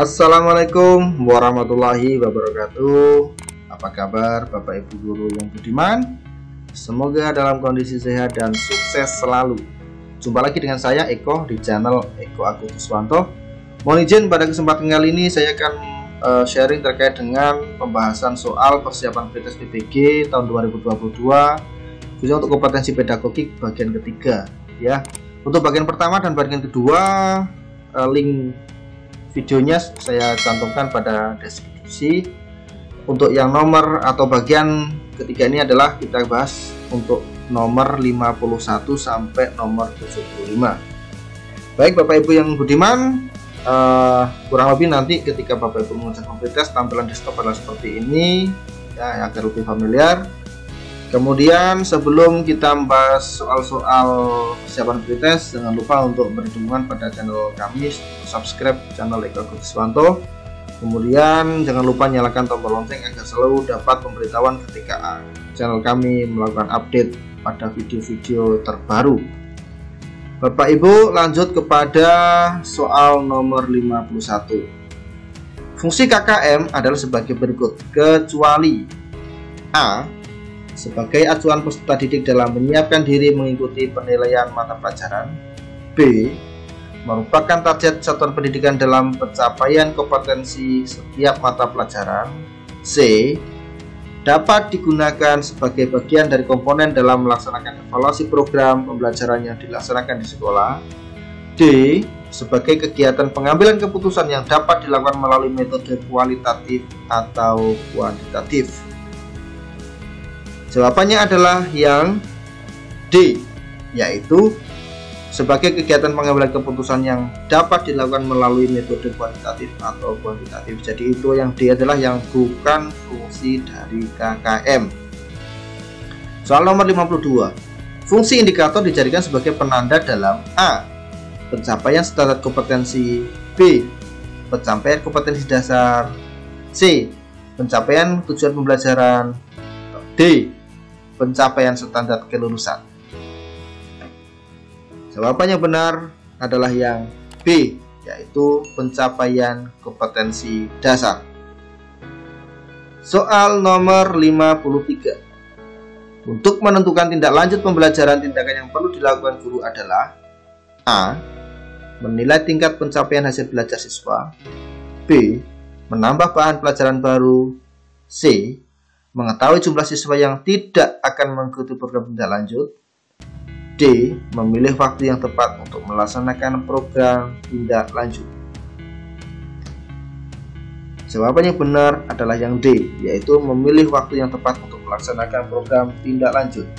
Assalamualaikum warahmatullahi wabarakatuh. Apa kabar Bapak Ibu guru yang budiman? Semoga dalam kondisi sehat dan sukses selalu. Jumpa lagi dengan saya Eko di channel Eko Agus Kuswanto. Mohon izin pada kesempatan kali ini saya akan sharing terkait dengan pembahasan soal persiapan pretest PPG tahun 2022 khususnya untuk kompetensi pedagogik bagian ketiga ya. Untuk bagian pertama dan bagian kedua link videonya saya cantumkan pada deskripsi. Untuk yang nomor atau bagian ketiga ini adalah kita bahas untuk nomor 51 sampai nomor 75. Baik Bapak Ibu yang budiman, kurang lebih nanti ketika Bapak Ibu mengerjakan pretest tampilan desktop adalah seperti ini ya, agar lebih familiar. Kemudian sebelum kita membahas soal-soal persiapan pretest, jangan lupa untuk berdukungan pada channel kami, subscribe channel Eko Agus Kuswanto. Kemudian jangan lupa nyalakan tombol lonceng agar selalu dapat pemberitahuan ketika channel kami melakukan update pada video-video terbaru. Bapak Ibu, lanjut kepada soal nomor 51. Fungsi KKM adalah sebagai berikut, kecuali A. Sebagai acuan peserta didik dalam menyiapkan diri mengikuti penilaian mata pelajaran. B. Merupakan target satuan pendidikan dalam pencapaian kompetensi setiap mata pelajaran. C. Dapat digunakan sebagai bagian dari komponen dalam melaksanakan evaluasi program pembelajaran yang dilaksanakan di sekolah. D. Sebagai kegiatan pengambilan keputusan yang dapat dilakukan melalui metode kualitatif atau kuantitatif. Jawabannya adalah yang D, yaitu sebagai kegiatan pengambilan keputusan yang dapat dilakukan melalui metode kualitatif atau kuantitatif. Jadi itu yang D adalah yang bukan fungsi dari KKM. Soal nomor 52. Fungsi indikator dijadikan sebagai penanda dalam A. Pencapaian standar kompetensi. B. Pencapaian kompetensi dasar. C. Pencapaian tujuan pembelajaran. D. Pencapaian standar kelulusan. Jawaban yang benar adalah yang B, yaitu pencapaian kompetensi dasar. Soal nomor 53. Untuk menentukan tindak lanjut pembelajaran, tindakan yang perlu dilakukan guru adalah A. Menilai tingkat pencapaian hasil belajar siswa. B. Menambah bahan pelajaran baru. C. Mengetahui jumlah siswa yang tidak akan mengikuti program tindak lanjut. D. Memilih waktu yang tepat untuk melaksanakan program tindak lanjut. Jawaban yang benar adalah yang D, yaitu memilih waktu yang tepat untuk melaksanakan program tindak lanjut.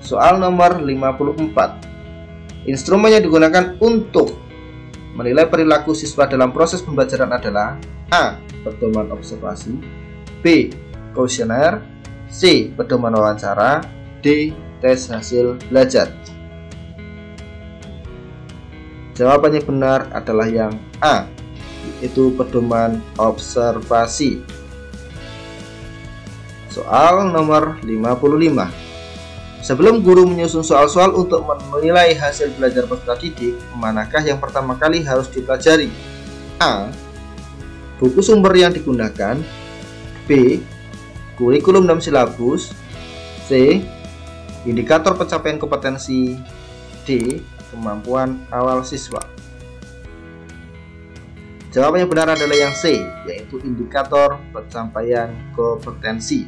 Soal nomor 54. Instrumen yang digunakan untuk menilai perilaku siswa dalam proses pembelajaran adalah A. Pedoman observasi. B. Kuesioner. C. Pedoman wawancara. D. Tes hasil belajar. Jawabannya benar adalah yang A, yaitu pedoman observasi. Soal nomor 55. Sebelum guru menyusun soal-soal untuk menilai hasil belajar peserta didik, manakah yang pertama kali harus dipelajari? A. Buku sumber yang digunakan. B. Kurikulum dan silabus. C. Indikator pencapaian kompetensi. D. Kemampuan awal siswa. Jawaban yang benar adalah yang C, yaitu indikator pencapaian kompetensi.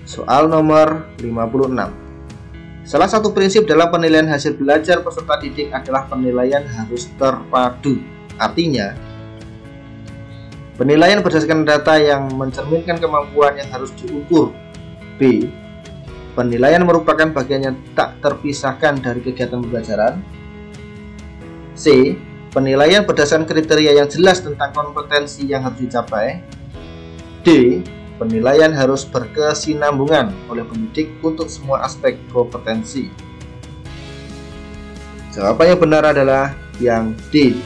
Soal nomor 56. Salah satu prinsip dalam penilaian hasil belajar peserta didik adalah penilaian harus terpadu. Artinya, penilaian berdasarkan data yang mencerminkan kemampuan yang harus diukur. B. Penilaian merupakan bagian yang tak terpisahkan dari kegiatan pembelajaran. C. Penilaian berdasarkan kriteria yang jelas tentang kompetensi yang harus dicapai. D. Penilaian harus berkesinambungan oleh pendidik untuk semua aspek kompetensi. Jawaban yang benar adalah yang D,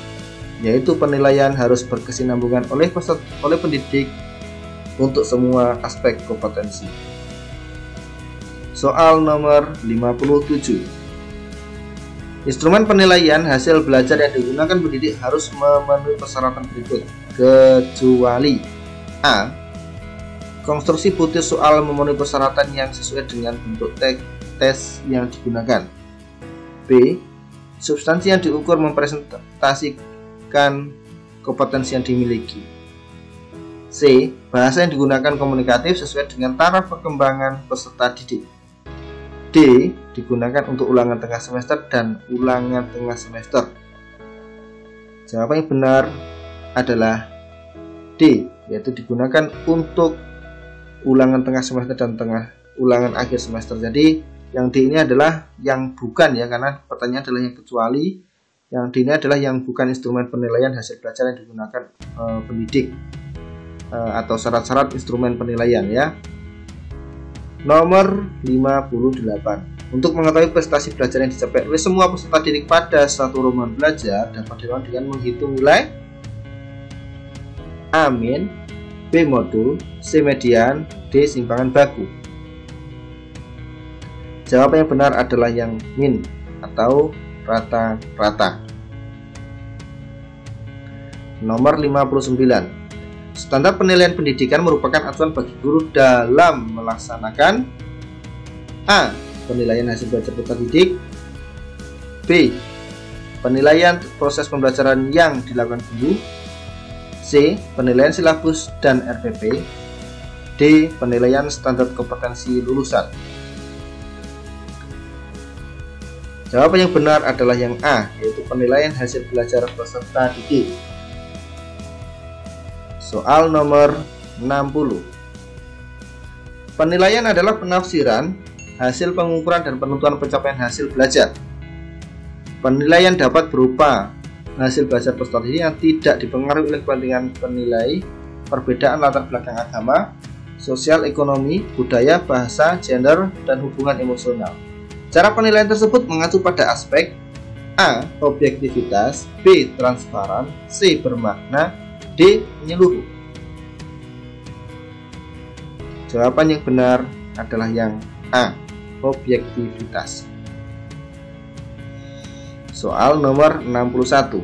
yaitu penilaian harus berkesinambungan oleh pendidik untuk semua aspek kompetensi. Soal nomor 57. Instrumen penilaian hasil belajar yang digunakan pendidik harus memenuhi persyaratan berikut, kecuali A. Konstruksi butir soal memenuhi persyaratan yang sesuai dengan bentuk tes yang digunakan. B. Substansi yang diukur mempresentasikan kompetensi yang dimiliki. C. Bahasa yang digunakan komunikatif sesuai dengan taraf perkembangan peserta didik. D. Digunakan untuk ulangan tengah semester dan ulangan tengah semester. Jawaban yang benar adalah D, yaitu digunakan untuk ulangan tengah semester dan ulangan akhir semester. Jadi yang D ini adalah yang bukan ya, karena pertanyaan adalah yang kecuali. Yang D ini adalah yang bukan instrumen penilaian hasil belajar yang digunakan pendidik atau syarat-syarat instrumen penilaian ya. Nomor 58. Untuk mengetahui prestasi belajar yang dicapai oleh semua peserta didik pada satu rombongan belajar dapat dilakukan dengan menghitung nilai A min, B modul, C median, D simpangan baku. Jawaban yang benar adalah yang min atau rata-rata. Nomor 59. Standar penilaian pendidikan merupakan acuan bagi guru dalam melaksanakan A. Penilaian hasil belajar peserta didik, B. Penilaian proses pembelajaran yang dilakukan guru, C. Penilaian silabus dan RPP, D. Penilaian standar kompetensi lulusan. Jawaban yang benar adalah yang A, yaitu penilaian hasil belajar peserta didik. Soal nomor 60. Penilaian adalah penafsiran hasil pengukuran dan penentuan pencapaian hasil belajar. Penilaian dapat berupa hasil belajar peserta didik yang tidak dipengaruhi oleh kepentingan penilai, perbedaan latar belakang agama, sosial, ekonomi, budaya, bahasa, gender, dan hubungan emosional. Cara penilaian tersebut mengacu pada aspek A. Objektivitas, B. Transparan, C. Bermakna, D. Menyeluruh. Jawaban yang benar adalah yang A. Objektivitas. Soal nomor 61.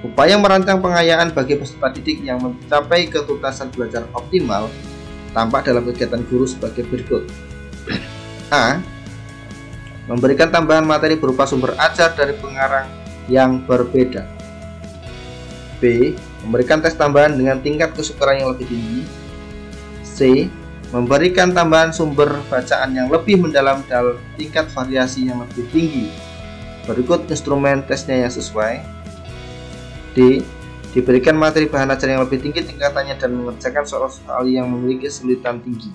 Upaya merancang pengayaan bagi peserta didik yang mencapai ketuntasan belajar optimal tampak dalam kegiatan guru sebagai berikut. A. Memberikan tambahan materi berupa sumber ajar dari pengarang yang berbeda. B. Memberikan tes tambahan dengan tingkat kesukaran yang lebih tinggi. C. Memberikan tambahan sumber bacaan yang lebih mendalam dan tingkat variasi yang lebih tinggi. Berikut instrumen tesnya yang sesuai. D. Diberikan materi bahan ajar yang lebih tinggi tingkatannya dan mengerjakan soal-soal yang memiliki kesulitan tinggi.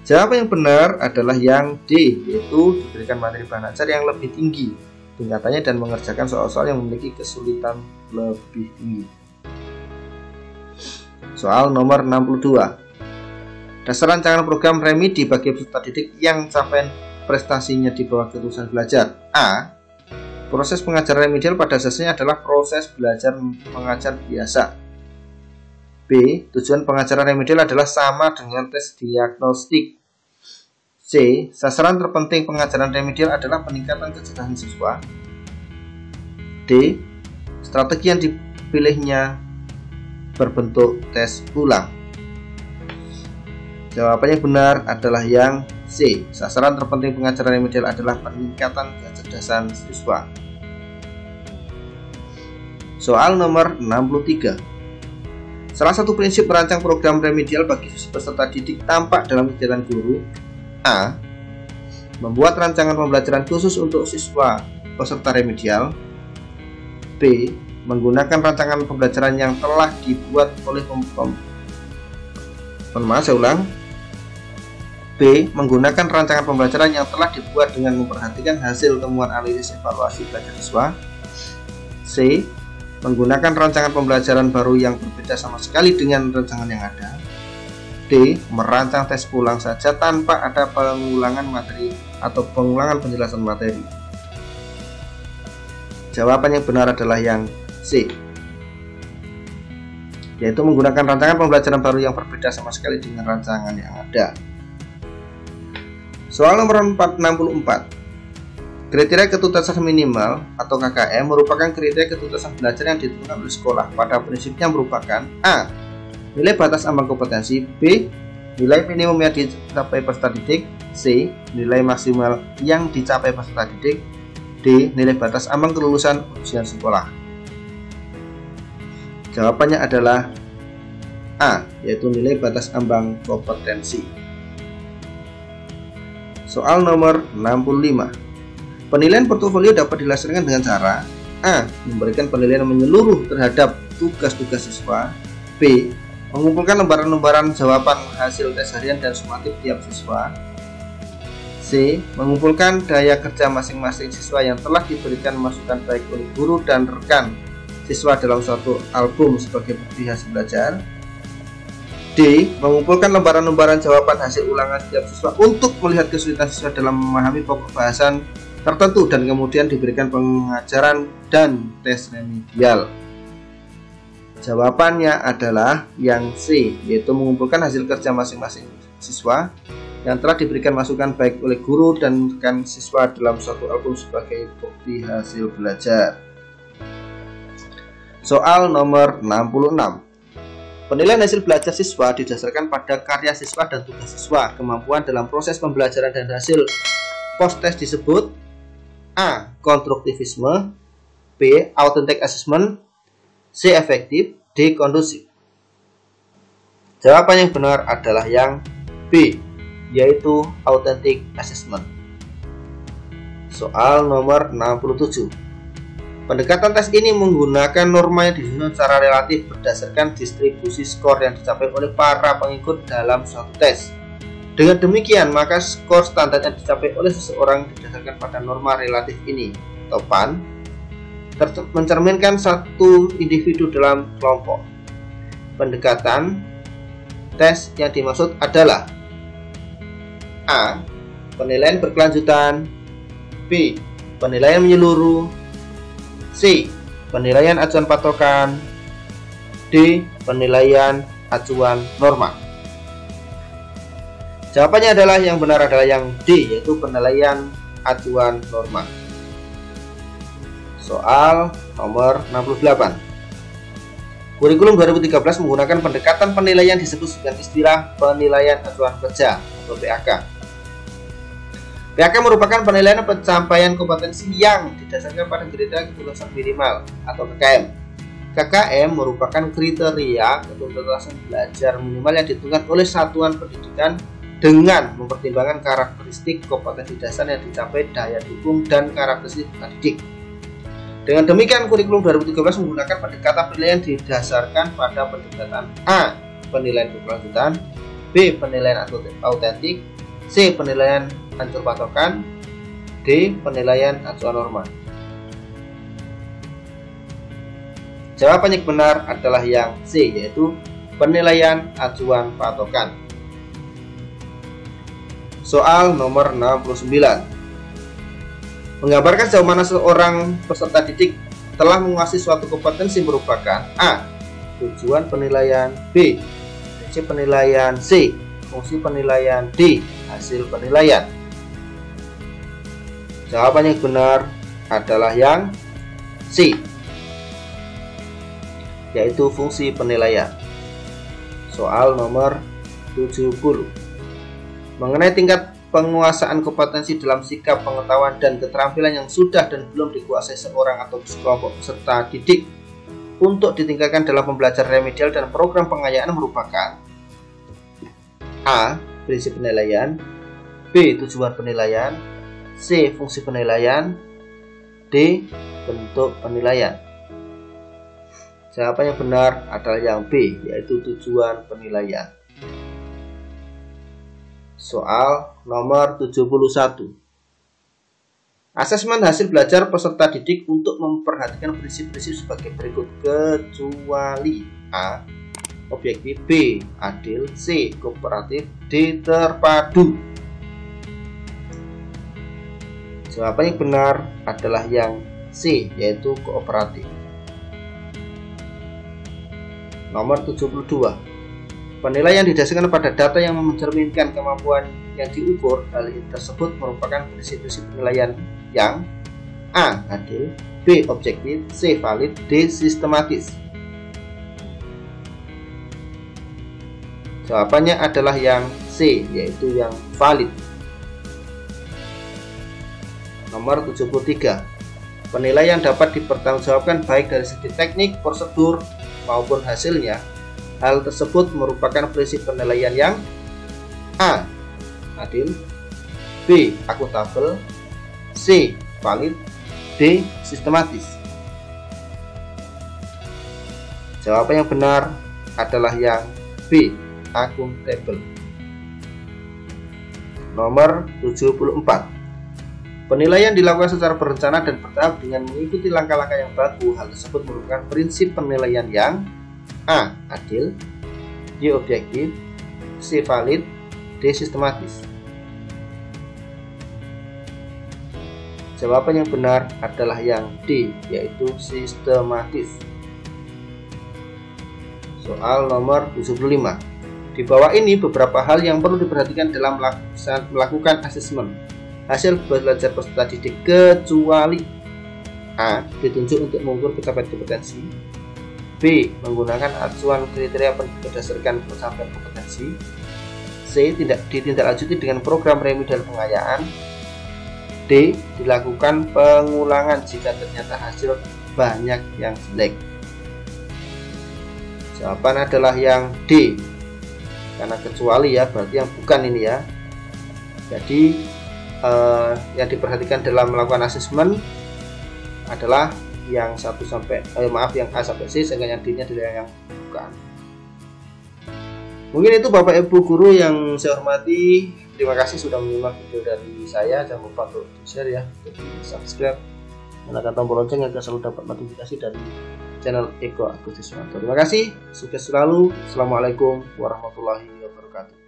Jawaban yang benar adalah yang D, yaitu diberikan materi bahan ajar yang lebih tinggi tingkatannya dan mengerjakan soal-soal yang memiliki kesulitan lebih tinggi. Soal nomor 62. Dasar rancangan program remedi bagi peserta didik yang capaian prestasinya di bawah ketulusan belajar. A. Proses pengajaran remedial pada dasarnya adalah proses belajar mengajar biasa. B. Tujuan pengajaran remedial adalah sama dengan tes diagnostik. C. Sasaran terpenting pengajaran remedial adalah peningkatan kecerdasan siswa. D. Strategi yang dipilihnya berbentuk tes ulang. Jawaban yang benar adalah yang C. Sasaran terpenting pengajaran remedial adalah peningkatan kecerdasan siswa. Soal nomor 63. Salah satu prinsip merancang program remedial bagi peserta didik tampak dalam kegiatan guru. A. Membuat rancangan pembelajaran khusus untuk siswa peserta remedial. B. Menggunakan rancangan pembelajaran yang telah dibuat oleh B. Menggunakan rancangan pembelajaran yang telah dibuat dengan memperhatikan hasil temuan analisis evaluasi belajar siswa. C. Menggunakan rancangan pembelajaran baru yang berbeda sama sekali dengan rancangan yang ada. D. Merancang tes ulang saja tanpa ada pengulangan materi atau pengulangan penjelasan materi. Jawaban yang benar adalah yang C, yaitu menggunakan rancangan pembelajaran baru yang berbeda sama sekali dengan rancangan yang ada. Soal nomor 64. Kriteria ketuntasan minimal atau KKM merupakan kriteria ketuntasan belajar yang ditentukan oleh sekolah. Pada prinsipnya merupakan A. Nilai batas ambang kompetensi, B. Nilai minimum yang dicapai peserta didik, C. Nilai maksimal yang dicapai peserta didik, D. Nilai batas ambang kelulusan ujian sekolah. Jawabannya adalah A, yaitu nilai batas ambang kompetensi. Soal nomor 65. Penilaian portofolio dapat dilaksanakan dengan cara A. Memberikan penilaian menyeluruh terhadap tugas-tugas siswa, B. Mengumpulkan lembaran-lembaran jawaban hasil tes harian dan sumatif tiap siswa, C. Mengumpulkan daya kerja masing-masing siswa yang telah diberikan masukan baik oleh guru dan rekan siswa dalam suatu album sebagai bukti hasil belajar, D. Mengumpulkan lembaran-lembaran jawaban hasil ulangan tiap siswa untuk melihat kesulitan siswa dalam memahami pokok bahasan tertentu dan kemudian diberikan pengajaran dan tes remedial. Jawabannya adalah yang C, yaitu mengumpulkan hasil kerja masing-masing siswa yang telah diberikan masukan baik oleh guru dan rekan siswa dalam suatu album sebagai bukti hasil belajar. Soal nomor 66. Penilaian hasil belajar siswa didasarkan pada karya siswa dan tugas siswa. Kemampuan dalam proses pembelajaran dan hasil post-test disebut A. Konstruktivisme, B. Authentic assessment, C. Efektif, D. Kondusif. Jawaban yang benar adalah yang B, yaitu Authentic assessment. Soal nomor 67. Pendekatan tes ini menggunakan norma yang disusun secara relatif berdasarkan distribusi skor yang dicapai oleh para pengikut dalam suatu tes. Dengan demikian, maka skor standar yang dicapai oleh seseorang didasarkan pada norma relatif ini, topan, mencerminkan satu individu dalam kelompok. Pendekatan tes yang dimaksud adalah A. Penilaian berkelanjutan, B. Penilaian menyeluruh, C. Penilaian acuan patokan, D. Penilaian acuan norma. Jawabannya adalah yang benar adalah yang D, yaitu penilaian acuan norma. Soal nomor 68. Kurikulum 2013 menggunakan pendekatan penilaian disebut dengan istilah penilaian acuan kerja atau PAK. PAK merupakan penilaian pencapaian kompetensi yang didasarkan pada kriteria ketuntasan minimal atau KKM. KKM merupakan kriteria ketuntasan belajar minimal yang ditentukan oleh satuan pendidikan dengan mempertimbangkan karakteristik kompetensi dasar yang dicapai, daya dukung, dan karakteristik pendidik. Dengan demikian, kurikulum 2013 menggunakan pendekatan penilaian didasarkan pada pendekatan A. Penilaian berkelanjutan, B. Penilaian autentik, C. Penilaian ancur patokan, D. Penilaian acuan norma. Jawaban yang benar adalah yang C, yaitu penilaian acuan patokan. Soal nomor 69. Menggambarkan sejauh mana seorang peserta didik telah menguasai suatu kompetensi merupakan A. Tujuan penilaian, B. Prinsip penilaian, C. Fungsi penilaian, D. Hasil penilaian. Jawaban yang benar adalah yang C, yaitu fungsi penilaian. Soal nomor 70. Mengenai tingkat penguasaan kompetensi dalam sikap, pengetahuan, dan keterampilan yang sudah dan belum dikuasai seorang atau sekelompok peserta didik untuk ditingkatkan dalam pembelajaran remedial dan program pengayaan merupakan A. Prinsip penilaian, B. Tujuan penilaian, C. Fungsi penilaian, D. Bentuk penilaian. Jawaban yang benar adalah yang B, yaitu tujuan penilaian. Soal nomor 71. Asesmen hasil belajar peserta didik untuk memperhatikan prinsip-prinsip sebagai berikut, kecuali A. Objektif, B. Adil, C. Kooperatif, D. Terpadu. Jawaban yang benar adalah yang C, yaitu kooperatif. Nomor 72. Penilaian didasarkan pada data yang mencerminkan kemampuan yang diukur. Hal tersebut merupakan prinsip-prinsip penilaian yang A. adil, B. objektif, C. valid, D. sistematis. Jawabannya adalah yang C, yaitu yang valid. Nomor 73. Penilaian dapat dipertanggungjawabkan baik dari segi teknik, prosedur, maupun hasilnya. Hal tersebut merupakan prinsip penilaian yang A. adil, B. akuntabel, C. valid, D. sistematis. Jawaban yang benar adalah yang B. akuntabel. Nomor 74. Penilaian dilakukan secara berencana dan bertahap dengan mengikuti langkah-langkah yang baku. Hal tersebut merupakan prinsip penilaian yang A. adil, B. objektif, C. valid, D. sistematis. Jawaban yang benar adalah yang D, yaitu sistematis. Soal nomor 75. Di bawah ini beberapa hal yang perlu diperhatikan dalam melakukan asesmen hasil belajar peserta didik, kecuali A. ditunjuk untuk mengukur pencapaian kompetensi, B. menggunakan acuan kriteria berdasarkan pencapaian kompetensi, C. ditindaklanjuti dengan program remedial pengayaan, D. dilakukan pengulangan jika ternyata hasil banyak yang jelek. Jawaban adalah yang D, karena kecuali ya, berarti yang bukan ini ya. Jadi yang diperhatikan dalam melakukan asesmen adalah yang yang A sampai C, sehingga yang D nya adalah yang bukan. Mungkin itu Bapak Ibu guru yang saya hormati. Terima kasih sudah menyimak video dari saya. Jangan lupa untuk share ya, subscribe, nyalakan tombol lonceng agar selalu dapat notifikasi dari channel Eko Agustus Suwanto. Terima kasih, sukses selalu. Assalamualaikum warahmatullahi wabarakatuh.